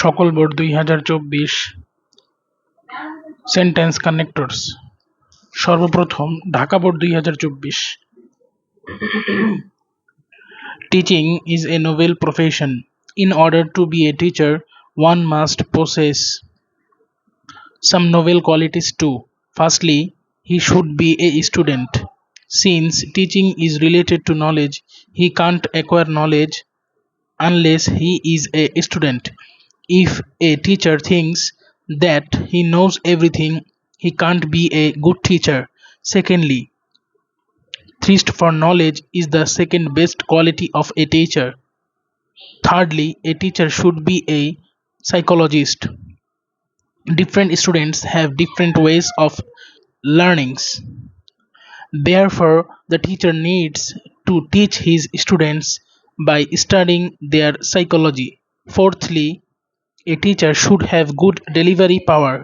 সকল board ২০২৪ sentence connectors. সর্বপ্রথম Dhaka board ২০২৪। Teaching is a noble profession. In order to be a teacher, one must possess some noble qualities too. Firstly, he should be a student. Since teaching is related to knowledge, he can't acquire knowledge unless he is a student. If a teacher thinks that he knows everything, he can't be a good teacher. Secondly, thirst for knowledge is the second best quality of a teacher. Thirdly, a teacher should be a psychologist. Different students have different ways of learnings. Therefore, the teacher needs to teach his students by studying their psychology. Fourthly, a teacher should have good delivery power.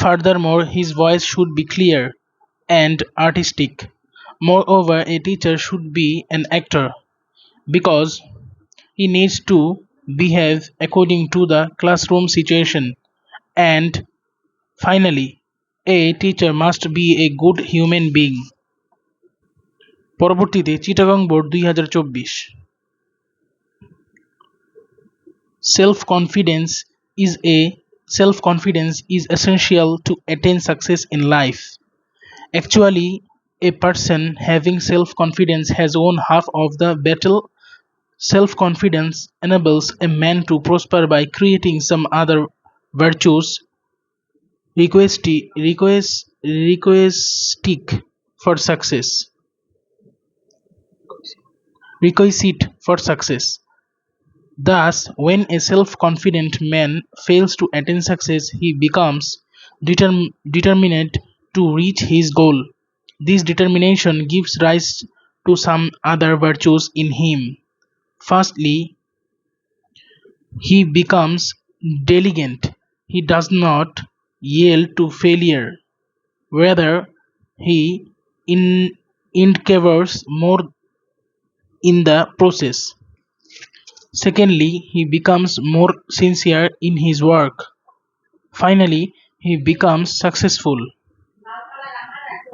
Furthermore, his voice should be clear and artistic. Moreover, a teacher should be an actor because he needs to behave according to the classroom situation. And finally, a teacher must be a good human being. পরবর্তীতে Chittagong board ২০২৪। Self-confidence is essential to attain success in life. Actually, a person having self-confidence has won half of the battle. Self-confidence enables a man to prosper by creating some other virtues requisite for success. Requisite for success. Thus, when a self-confident man fails to attain success, he becomes determined to reach his goal. This determination gives rise to some other virtues in him. Firstly, he becomes diligent. He does not yield to failure. Rather, he endeavors more in the process. Secondly, he becomes more sincere in his work. Finally, he becomes successful.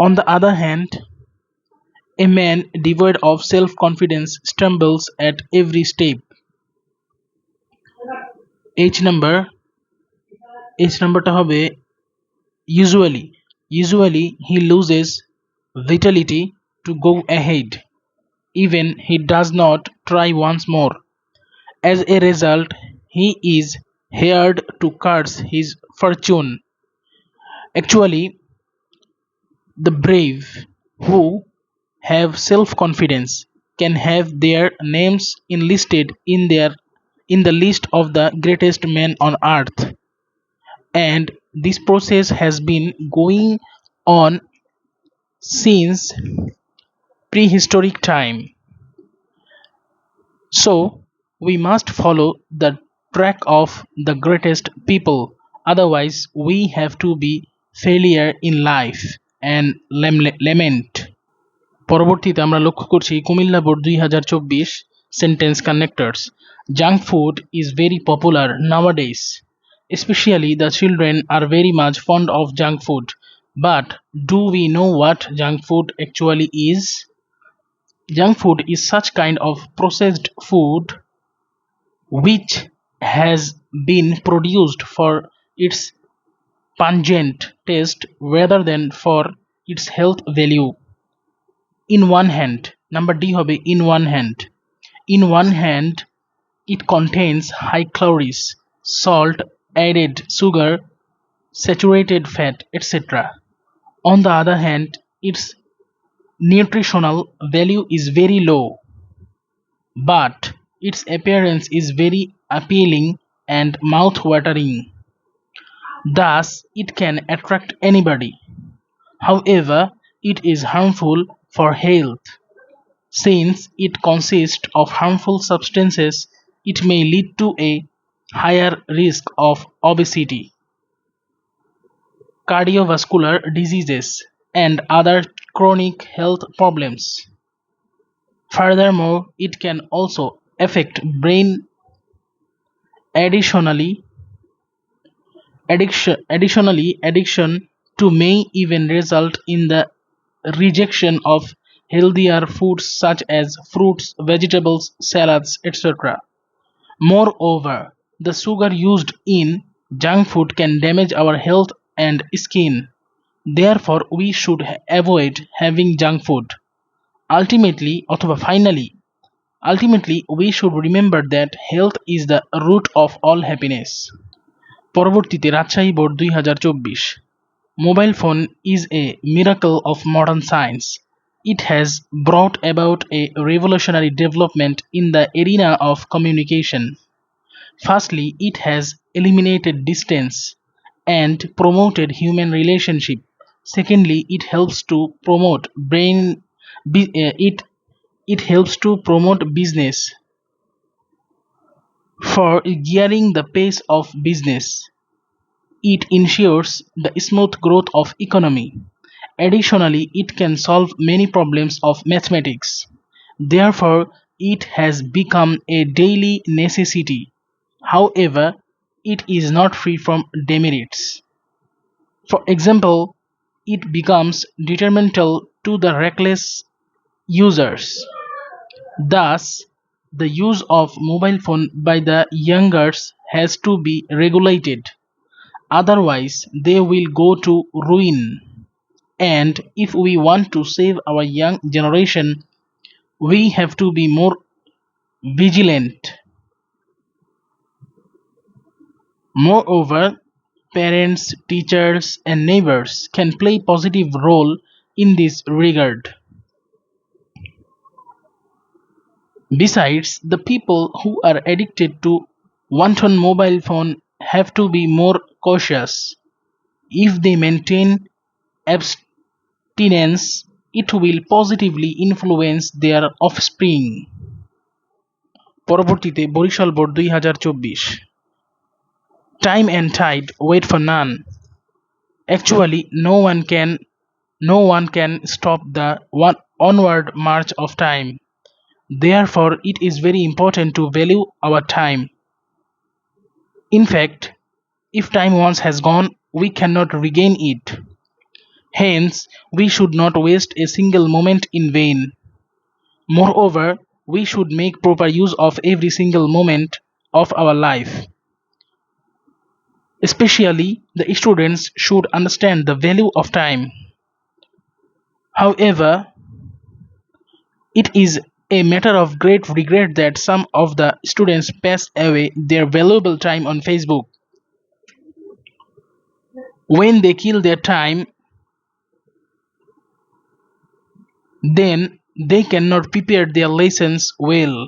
On the other hand, a man devoid of self confidence stumbles at every step. H number H numberটা হবে usually. Usually he loses vitality to go ahead. Even he does not try once more. As a result, he is hired to curse his fortune. Actually, the brave who have self-confidence can have their names enlisted in the list of the greatest men on earth. And this process has been going on since prehistoric time. So we must follow the track of the greatest people, otherwise we have to be failure in life and lament. পরবর্তীতে আমরা লক্ষ্য করছি Comilla board ২০২৪ sentence connectors. Junk food is very popular nowadays. Especially the children are very much fond of junk food. But do we know what junk food actually is? Junk food is such kind of processed food which has been produced for its pungent taste rather than for its health value. In one hand, number D hobe in one hand it contains high calories, salt, added sugar, saturated fat, etc. On the other hand, its nutritional value is very low, but its appearance is very appealing and mouth-watering. Thus, it can attract anybody. However, it is harmful for health. Since it consists of harmful substances, it may lead to a higher risk of obesity, cardiovascular diseases, and other chronic health problems. Furthermore, it can also affect brain. Additionally, addiction to may even result in the rejection of healthier foods such as fruits, vegetables, salads, etc. Moreover, the sugar used in junk food can damage our health and skin. Therefore, we should avoid having junk food. Ultimately, we should remember that health is the root of all happiness. পরবর্তীতে Rajshahi board 2024 Mobile phone is a miracle of modern science. It has brought about a revolutionary development in the arena of communication. Firstly, it has eliminated distance and promoted human relationship. Secondly, it helps to promote business for gearing the pace of business. It ensures the smooth growth of economy. Additionally, it can solve many problems of mathematics. Therefore, it has become a daily necessity. However, it is not free from demerits. For example, it becomes detrimental to the reckless users. Thus, the use of mobile phone by the youngers has to be regulated. Otherwise, they will go to ruin. And if we want to save our young generation, we have to be more vigilant. Moreover, parents, teachers, and neighbors can play positive role in this regard. Besides, the people who are addicted to wanton mobile phone have to be more cautious. If they maintain abstinence, it will positively influence their offspring. পরবর্তীতে Barishal board 2024 Time and tide wait for none. Actually, no one can stop the onward march of time. Therefore, it is very important to value our time. In fact, if time once has gone, we cannot regain it. Hence, we should not waste a single moment in vain. Moreover, we should make proper use of every single moment of our life. Especially, the students should understand the value of time. However, it is a matter of great regret that some of the students pass away their valuable time on Facebook. When they kill their time, then they cannot prepare their lessons well.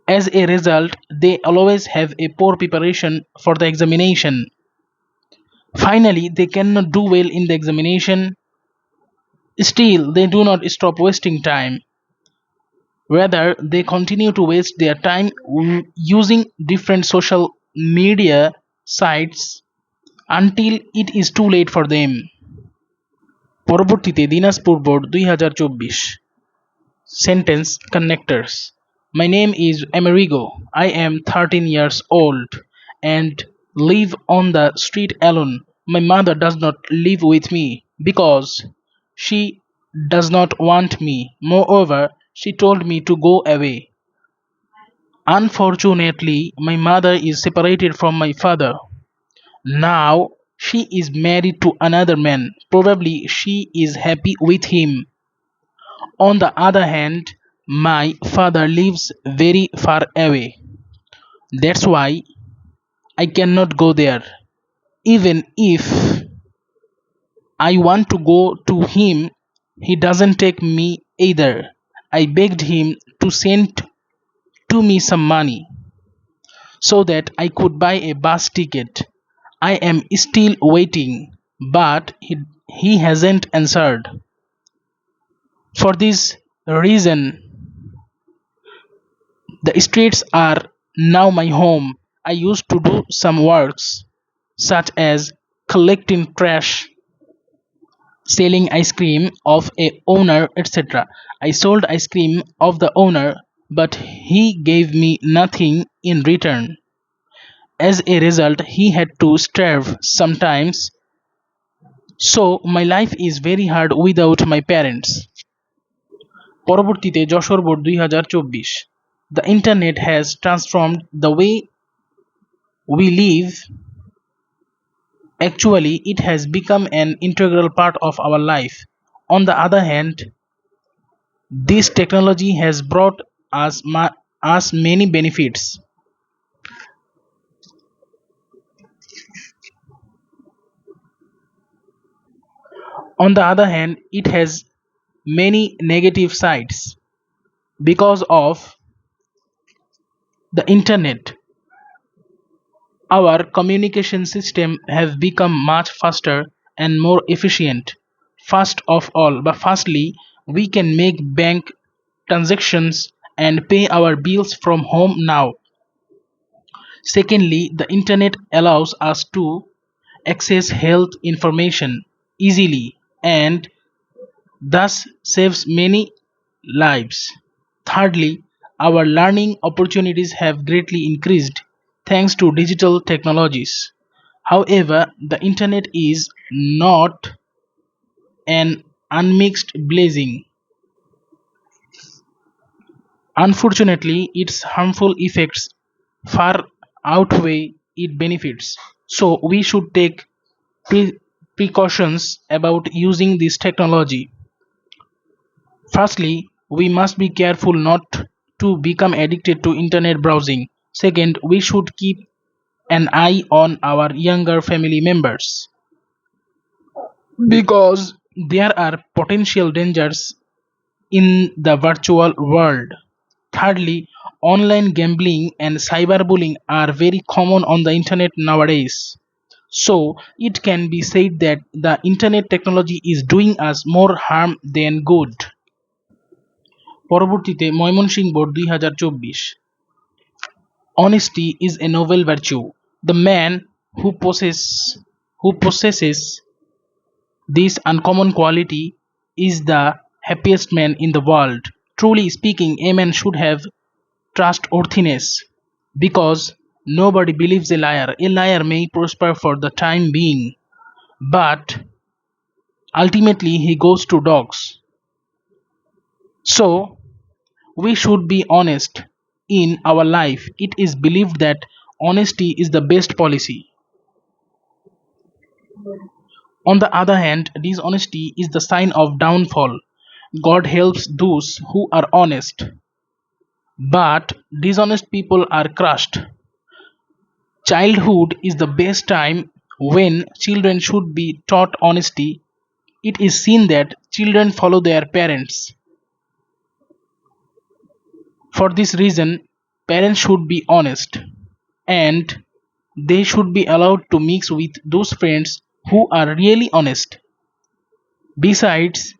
As a result, they always have a poor preparation for the examination. Finally, they cannot do well in the examination. Still, they do not stop wasting time. Rather, they continue to waste their time using different social media sites until it is too late for them. পরবর্তীতে Dinajpur board 2024 Sentence connectors. My name is Amerigo. I am 13 years old and live on the street alone. My mother does not live with me because she does not want me. Moreover, she told me to go away. Unfortunately, my mother is separated from my father. Now she is married to another man. Probably she is happy with him. On the other hand, my father lives very far away. That's why I cannot go there. Even if I want to go to him, he doesn't take me either. I begged him to send to me some money so that I could buy a bus ticket. I am still waiting, but he hasn't answered. For this reason, the streets are now my home. I used to do some works such as collecting trash, selling ice cream of a owner, etc. I sold ice cream of the owner, but he gave me nothing in return. As a result, he had to starve sometimes. So my life is very hard without my parents. পরবর্তীতে Jessore board 2024 The internet has transformed the way we live. Actually, it has become an integral part of our life. On the other hand, this technology has brought us many benefits. On the other hand, it has many negative sides. Because of the internet, our communication system have become much faster and more efficient. Firstly, we can make bank transactions and pay our bills from home now. Secondly, the internet allows us to access health information easily and thus saves many lives. Thirdly, our learning opportunities have greatly increased thanks to digital technologies. However, the internet is not an unmixed blessing. Unfortunately, its harmful effects far outweigh its benefits. So, we should take precautions about using this technology. Firstly, we must be careful not to become addicted to internet browsing. Second, we should keep an eye on our younger family members because there are potential dangers in the virtual world. Thirdly, online gambling and cyberbullying are very common on the internet nowadays. So, it can be said that the internet technology is doing us more harm than good. পরবর্তীতে Mymensingh board 2024 Honesty is a noble virtue. The man who possesses this uncommon quality is the happiest man in the world. Truly speaking, a man should have trustworthiness because nobody believes a liar. A liar may prosper for the time being, but ultimately he goes to dogs. So, we should be honest in our life. It is believed that honesty is the best policy. On the other hand, dishonesty is the sign of downfall. God helps those who are honest, but dishonest people are crushed. Childhood is the best time when children should be taught honesty. It is seen that children follow their parents. For this reason, parents should be honest and they should be allowed to mix with those friends who are really honest. Besides,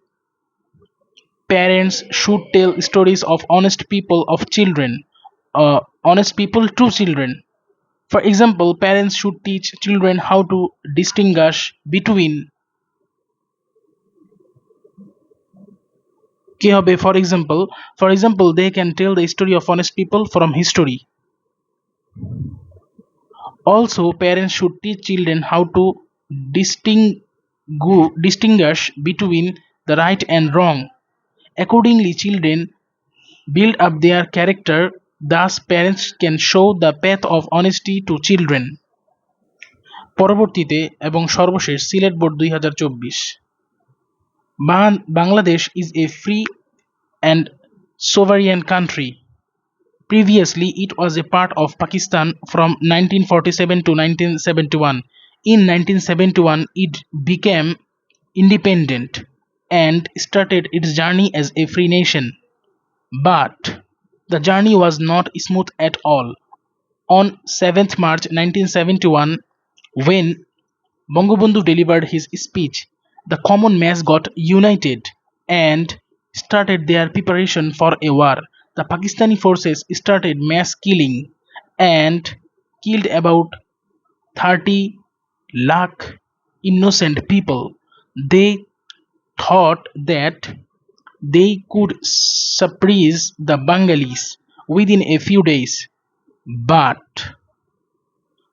parents should tell stories of honest people to children. For example, parents should teach children how to distinguish between কি হবে for example they can tell the story of honest people from history. Also, parents should teach children how to distinguish between the right and wrong. Accordingly, children build up their character. Thus, parents can show the path of honesty to children. পরবর্তীতে এবং সর্বশেষ Sylhet board 2024 Bangladesh is a free and sovereign country. Previously, it was a part of Pakistan from 1947 to 1971. In 1971, it became independent and started its journey as a free nation. But the journey was not smooth at all. On 7th March 1971, when Bangabandhu delivered his speech, the common mass got united and started their preparation for a war. The Pakistani forces started mass killing and killed about 30 lakh innocent people. They thought that they could suppress the Bengalis within a few days, but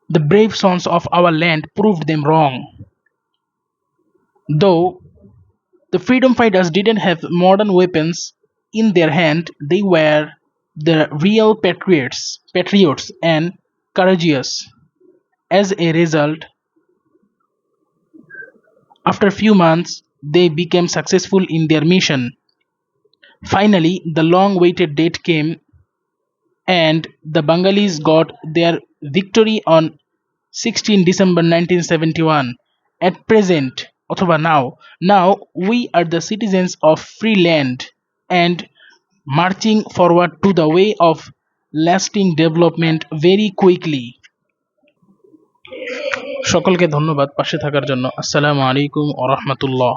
the brave sons of our land proved them wrong. Though the freedom fighters didn't have modern weapons in their hand, they were the real patriots and courageous. As a result, after a few months, they became successful in their mission. Finally, the long awaited date came and the Bengalis got their victory on 16 December 1971. At present, অথবা now we are the citizens of free land and marching forward to the way of lasting development very quickly. সকলকে ধন্যবাদ পাশে থাকার জন্য। আসসালামু আলাইকুম ওয়া রাহমাতুল্লাহ।